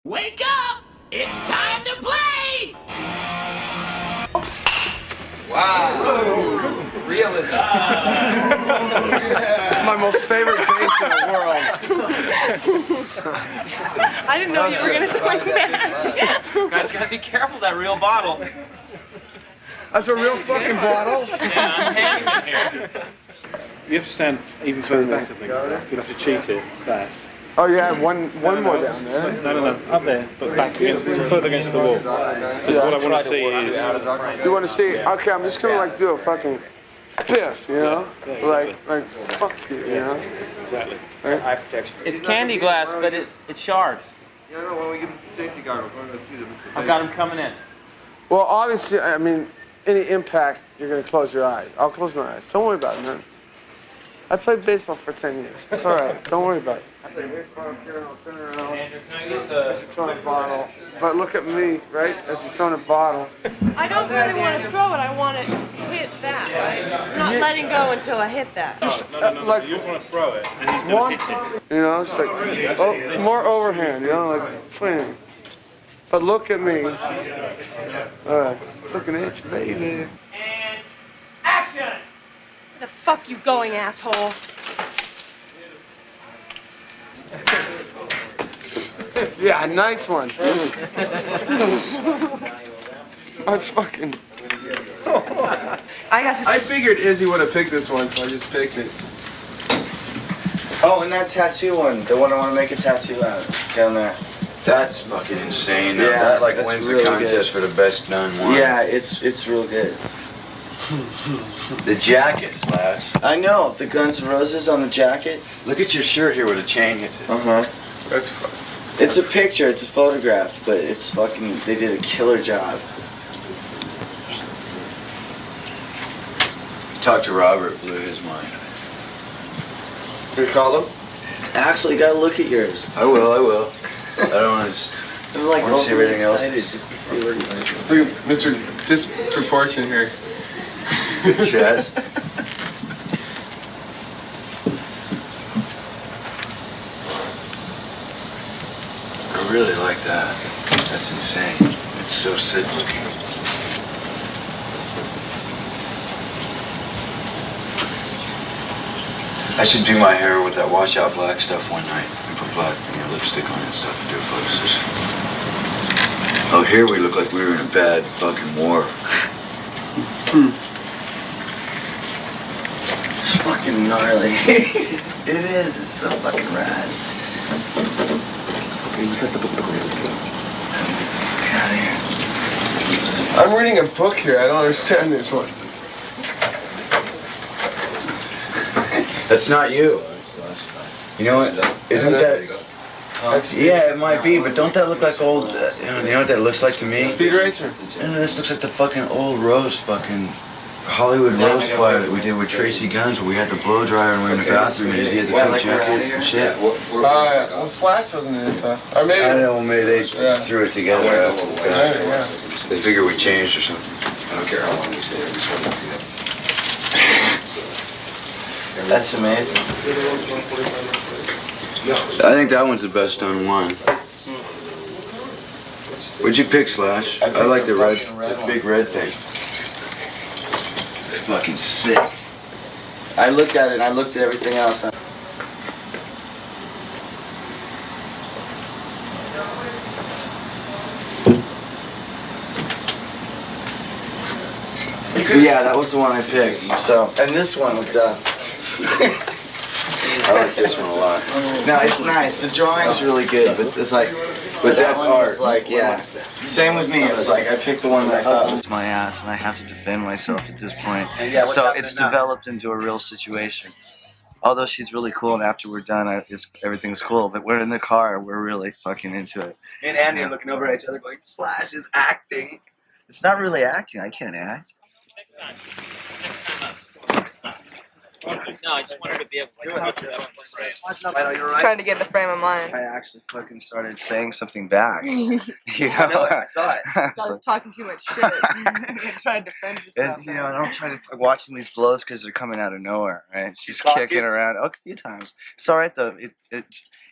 Wake up! It's time to play! Wow! Realism. This is my most favorite bass in the world. I didn't know you were going to swing that. Guys, gotta be careful with that real bottle. That's a real fucking bottle. Yeah, I'm hanging here. You have to stand even further back, I think. You'll have to cheat it back. Oh yeah, one more down there. No, up there, but back against, further against the wall. Because what I want to see is... You want to see? Okay, I'm just gonna like do a fucking biff, you know? Yeah, exactly. Like fuck you, you know? Exactly. Eye protection. It's candy glass, but it shards. Yeah, no, when we give them the safety got, we're going to see them. I've got them coming in. Well, obviously, I mean, any impact, you're gonna close your eyes. I'll close my eyes. Don't worry about it, man. I played baseball for 10 years. It's all right. Don't worry about it. I'll turn around. Andrew, can I get the... As he's throwing a bottle. But look at me, right? As he's throwing a bottle. I don't really want to throw it. I want to hit that, right? I'm not letting go until I hit that. No, like, you want to throw it, and he's going to hit it. You know, it's like, oh, more overhand, you know, like, swing. But look at me. All right, looking at you, baby. And action! Where the fuck you going, asshole? Yeah, nice one. I fucking... I figured Izzy would have picked this one, so I just picked it. Oh, and that tattoo one, the one I want to make a tattoo out down there. That's fucking insane. Yeah, that like that's wins really the contest for the best done one. Yeah, it's real good. The jacket, Slash. I know, the Guns N' Roses on the jacket. Look at your shirt here where the chain hits it. Uh-huh. That's fun. It's a picture, it's a photograph, but it's fucking, they did a killer job. Talk to Robert, blew his mind. You call him? Actually, gotta look at yours. I will. I don't want to I'm like wanna see everything else. excited just to see where you're Look at Mr. Disproportion here. chest. I really like that. That's insane. It's so sick looking. I should do my hair with that washout black stuff one night and put black lipstick on it and stuff and do a photo session. Oh, here we look like we were in a bad fucking war. It's fucking gnarly. It is, it's so fucking rad. Get out of here. I'm reading a book here. I don't understand this one. That's not you. You know what? Isn't that? Yeah, it might be, but don't that look like old? You know what that looks like to me? Speed Racer. And this looks like the fucking old Rose fucking Hollywood Rose fire that we did with Tracy Guns, where we had the blow dryer and we were in the bathroom and he had the coat jacket and shit. Well, Slash wasn't in it though. Or maybe. I know, maybe they threw it together. Yeah. They figure we changed or something. I don't care how long we say it, I just want to see that. That's amazing. I think that one's the best done one. What'd you pick, Slash? I like the red, the big red thing. It's fucking sick. I looked at it and I looked at everything else. Yeah, that was the one I picked. So, and this one with I like this one a lot. No, it's nice. The drawing's really good, but it's like, but that's that one was art. like, yeah. Same with me. It was like I picked the one that I thought was my ass, and I have to defend myself at this point. So it's developed into a real situation. Although she's really cool, and after we're done, everything's cool. But we're in the car, we're really fucking into it. Me and Andy are looking over at each other going, Slash is acting. It's not really acting. I can't act. Next time. No, I just wanted to be able to get to that one frame. I know, you're Just right. trying to get in the frame of mind. I actually fucking started saying something back. You know? I know it, I saw it. I was talking too much shit. You're trying to defend yourself. And, you know, and I'm trying to watching these blows because they're coming out of nowhere, right? She's Caught kicking you? around a few times. It's all right though. It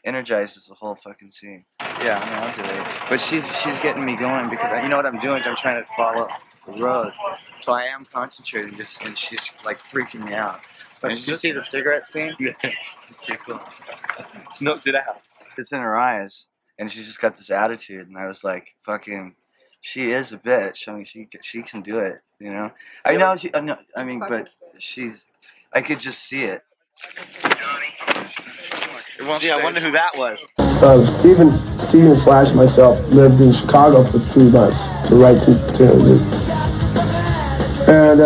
energizes the whole fucking scene. Yeah, I mean, I'll do it. But she's getting me going because you know what I'm doing is I'm trying to follow the road. So I am concentrating, just and she's like freaking me out. But did you see the cigarette scene? Yeah. It's pretty cool. No, did I have? It's in her eyes, and she's just got this attitude, and I was like, fucking, she is a bitch. I mean, she can do it, you know. I know she. No, I mean, but I could just see it. Gee, I wonder who that was. Steven slash myself lived in Chicago for 3 months to write some tunes. And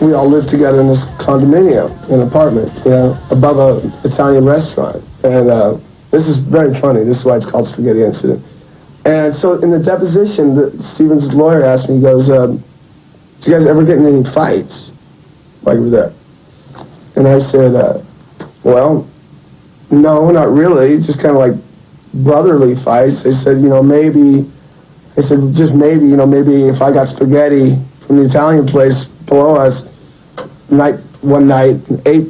we all lived together in this condominium, an apartment, you know, above an Italian restaurant. And this is very funny. This is why it's called Spaghetti Incident. And so in the deposition, Steven's lawyer asked me, he goes, did you guys ever get in any fights while you were there? And I said, well, no, not really. Just kind of like brotherly fights. They said, you know, maybe, they said, just maybe, you know, maybe if I got spaghetti from the Italian place below us one night and ate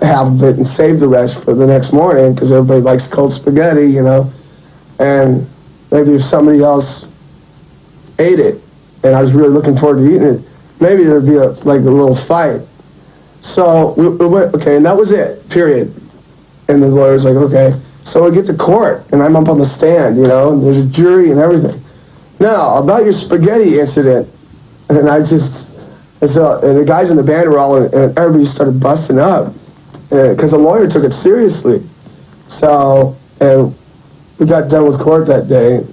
half of it and saved the rest for the next morning because everybody likes cold spaghetti, you know. And maybe if somebody else ate it and I was really looking forward to eating it, maybe there'd be a little fight. So we went, okay, and that was it, period. And the lawyer's like, okay. So we get to court, and I'm up on the stand, you know, and there's a jury and everything. Now, about your spaghetti incident, and and the guys in the band were all, and everybody started busting up, because the lawyer took it seriously. So, and we got done with court that day.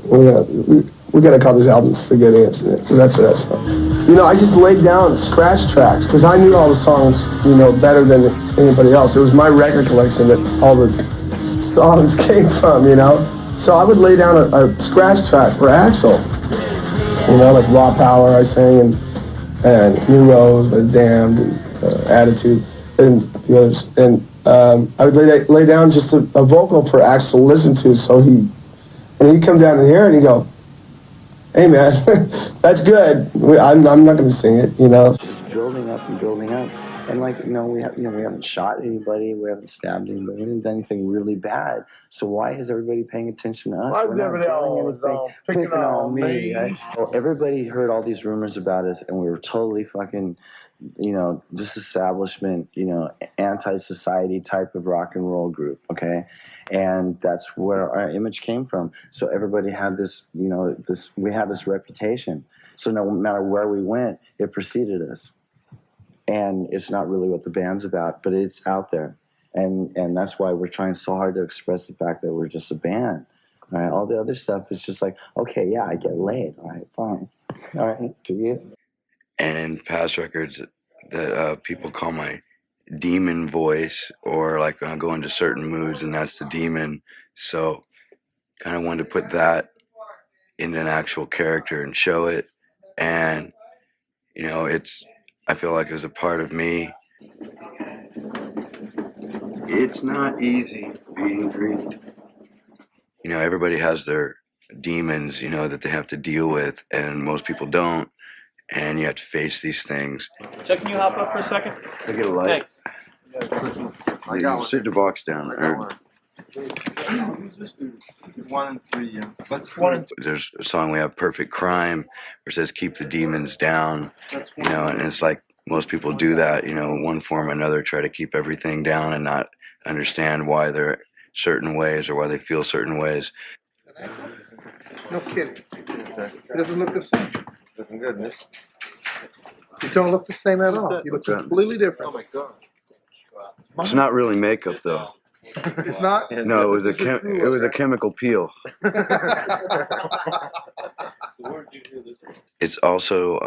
We got to call this album Spaghetti Incident, so that's what that's from. You know, I just laid down scratch tracks, because I knew all the songs, you know, better than anybody else. It was my record collection that all the songs came from, you know. So I would lay down a scratch track for Axl, you know, like Raw Power I sang, and New Rose, but Damned, and Attitude, and the others. And I would lay down just a vocal for Axl to listen to, so he'd come down in here and he'd go, hey man, that's good. I'm not going to sing it, you know. It's just building up and building up. And like, you know, we haven't shot anybody, we haven't stabbed anybody, we haven't done anything really bad. So why is everybody paying attention to us? Why is everybody always picking on me? Right? Well, everybody heard all these rumors about us, and we were totally fucking, you know, disestablishment, you know, anti-society type of rock and roll group, okay? And that's where our image came from. So everybody had this, you know, we had this reputation. So no matter where we went, it preceded us. And it's not really what the band's about, but it's out there. And that's why we're trying so hard to express the fact that we're just a band. All right, all the other stuff is just like, okay, yeah, I get laid. All right, fine. All right, do you? And in past records that people call my demon voice, or like I go into certain moods and that's the demon. So kind of wanted to put that in an actual character and show it. And, you know, I feel like it was a part of me. It's not easy being green. You know, everybody has their demons, you know, that they have to deal with, and most people don't. And you have to face these things. Chuck, can you hop up for a second? I get a light. Thanks. You sit the box down. One and three, yeah. That's There's a song we have, Perfect Crime, where it says keep the demons down, you know, and it's like most people do that, you know, one form or another, try to keep everything down and not understand why they're certain ways or why they feel certain ways. No kidding. It doesn't look the same. looking good, Nick. You don't look the same at all. You look completely different. Oh my god. It's not really makeup though. It's not? No, it was a chemical peel. It's also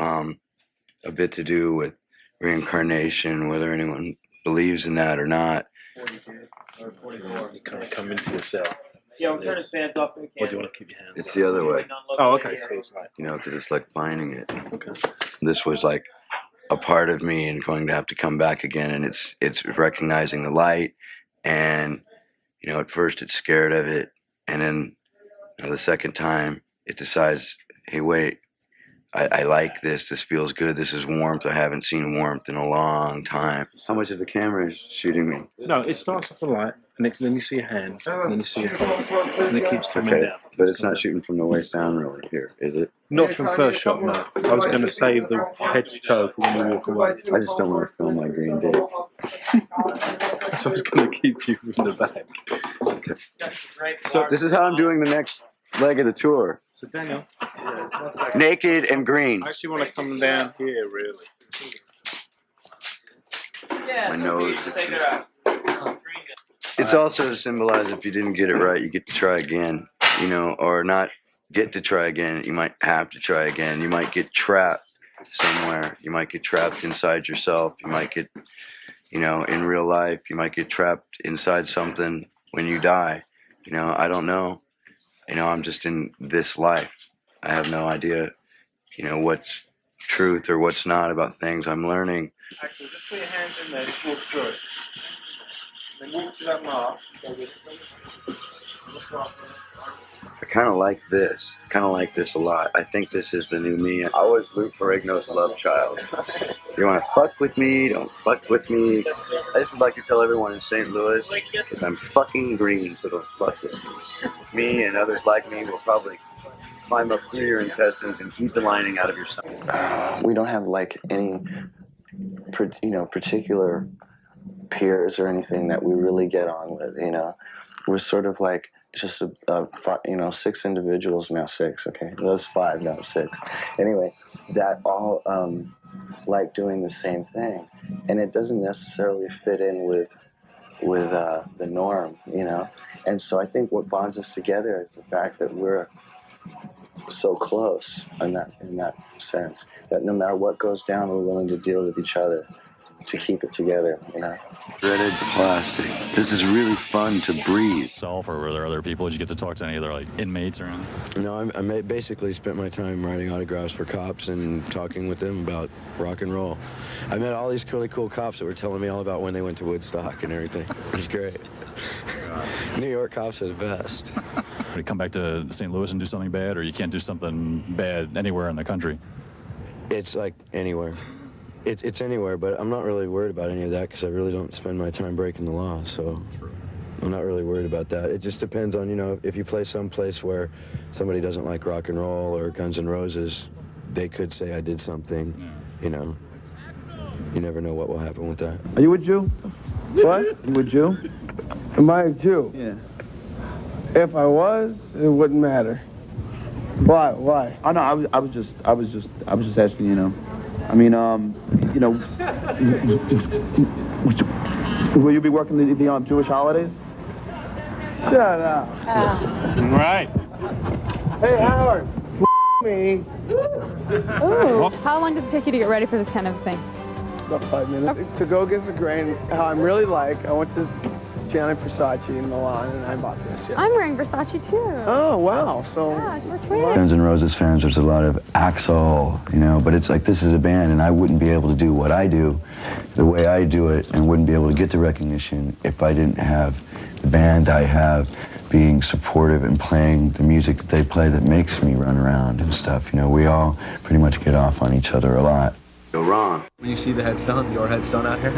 a bit to do with reincarnation, whether anyone believes in that or not. You kind of come into yourself. Yeah, we're turning fans off. Or do you want to keep your hands? It's the other way. Oh, okay. So it's like, You know, because it's like finding it. okay. This was like a part of me and going to have to come back again, and it's recognizing the light. And you know, at first it's scared of it, and then the second time it decides, hey, wait, I like this. This feels good. This is warmth. I haven't seen warmth in a long time. How much of the camera is shooting me? No, it starts off the light, and then you see your hands, and then you see your face, and it keeps coming down. But it's not shooting from the waist down really here, is it? Not from first shot, no. I was going to save the head to toe for when you walk away. I just don't want to film my green dick. So I was going to keep you in the back. Okay. So this is how I'm doing the next leg of the tour. So Daniel, Naked and green. I actually want to come down here, really. My nose itches. It's also to symbolize if you didn't get it right, you get to try again, you know, or not get to try again. You might have to try again. You might get trapped somewhere. You might get trapped inside yourself. You might get, you know, in real life, you might get trapped inside something when you die. You know, I don't know. You know, I'm just in this life. I have no idea, you know, what's truth or what's not about things. I'm learning. Actually, just put your hands in there, just walk through it. Then walk to that mark. I kind of like this. Kind of like this a lot. I think this is the new me. I was Lou Ferrigno's love child. If you want to fuck with me, don't fuck with me. I just would like to tell everyone in St. Louis that I'm fucking green, so don't fuck with me. Me and others like me will probably climb up through your intestines and eat the lining out of your stomach. We don't have like any, you know, particular peers or anything that we really get on with, you know. We're sort of like just you know, 6 individuals, now 6, okay, it was 5, now 6, anyway, that all like doing the same thing, and it doesn't necessarily fit in with the norm, you know. And so I think what bonds us together is the fact that we're so close in that sense, that no matter what goes down, we're willing to deal with each other to keep it together, you know. Shredded plastic. This is really fun to breathe. Or were there other people? Did you get to talk to any other like inmates or anything? No, I basically spent my time writing autographs for cops and talking with them about rock and roll. I met all these really cool cops that were telling me all about when they went to Woodstock and everything. It was great. New York cops are the best. You come back to St. Louis and do something bad, or you can't do something bad anywhere in the country? It's like anywhere. It's anywhere, but I'm not really worried about any of that because I really don't spend my time breaking the law, so I'm not really worried about that. It just depends on, you know, if you play some place where somebody doesn't like rock and roll or Guns N' Roses, they could say I did something, you know. You never know what will happen with that. Are you a Jew? What? You a Jew? Am I a Jew? Yeah. If I was, it wouldn't matter. Why? Why? Oh no, I was just asking, you know. I mean, you know, will you be working the Jewish holidays? Shut up. Right. Hey, Howard. Me. Ooh. How long does it take you to get ready for this kind of thing? About 5 minutes. To go against the grain, how I'm really like, I went to Gianni Versace in Milan and I bought this. Yeah. I'm wearing Versace too. Oh, wow. So, yeah, we're twins. Guns N' Roses fans, there's a lot of Axl, you know, but it's like this is a band and I wouldn't be able to do what I do the way I do it and wouldn't be able to get the recognition if I didn't have the band I have being supportive and playing the music that they play that makes me run around and stuff. You know, we all pretty much get off on each other a lot. Go wrong. When you see the headstone, your headstone out here,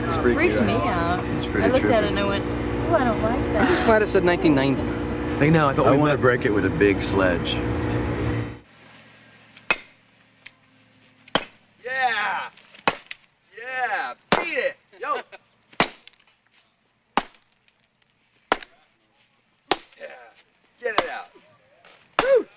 it's freaky. Freaked me out. I looked at it and I went, ooh, I don't like that. I'm just glad it said 1990. I know, I thought I want to break it with a big sledge. Yeah! Yeah! Beat it! Yo! Yeah! Get it out! Woo!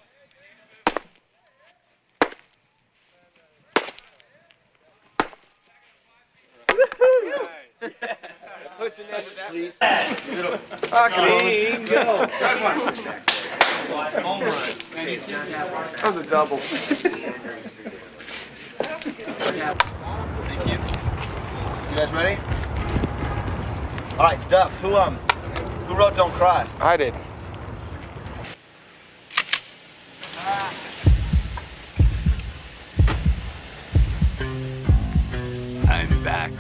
Please. Clean go. That was a double. Thank you. You guys ready? All right, Duff. Who wrote "Don't Cry"? I did. I'm back.